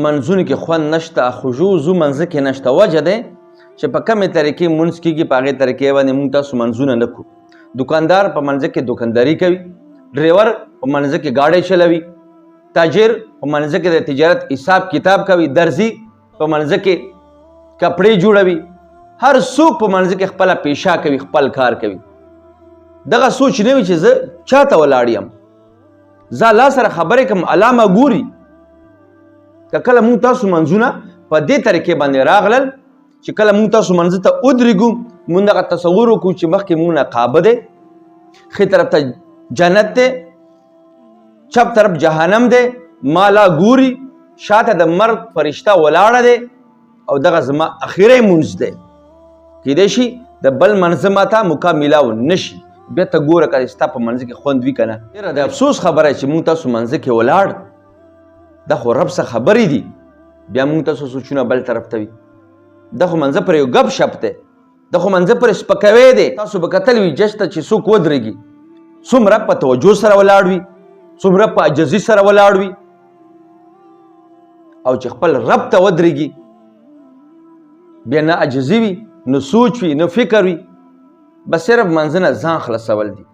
منځونو کې خوند نشته، خشوع زو منځه کې نشته. وجه دی چې په کمې طریقې مونځ کېږي، په هغې طریقې باندې مونږ تاسو منځونه نه کوو. دکاندار په منځه کې دکانداري کوي، ډریور په منځه کې ګاډی چلوي، تاجر په منځه کې د تجارت حساب کتاب کوي، درزي په منځه کې کپړې جوړوي، هر څوک په منځه کې خپله پیشه کوي، خپل کار کوي. دغه سوچ نه وي چې زه چاته ولاړ یم، زه الله سره خبرې کوم، الله ما ګوري. که کله مونږ تاسو منځونه په دې طریقې باندې راغلل چې کله مونږ تاسو منځه ته ودرېږو، مونږ دغه تصور وکړو چې مخکې مونږ نه کعبه دی، ښي طرف ته جنت دی، چپ طرف جهنم دی، ما لا ګوري، شاته د مرګ فرشته ولاړه دی او دغه زما اخیری مونځ دی. کیدای شي د بل منځه ماته موقع میلاو نشي، بیا ته ګوره که ستا په منځه کې خوند وي که نه. ډېره د افسوس خبره چې مونږ تاسو منځه کې ولاړ، دا خو رب څه خبرې دي، بیا مونږ تاسو سوچونه بل طرف ته وي. دا خو منځه پرې یو ګپ شپ دی، دا خو منځه پرې سپکوی دی. تاسو به کتل وي جج ته چې څوک ودرېږي، څومره په توجه سره ولاړ وي، څومره په عجزي سره ولاړ وي، او چې خپل رب ته ودرېږي بیا نه عجزي وي، نه سوچ وي، نه فکر وي، بس صرف منځه نه ځان خلاصول دي.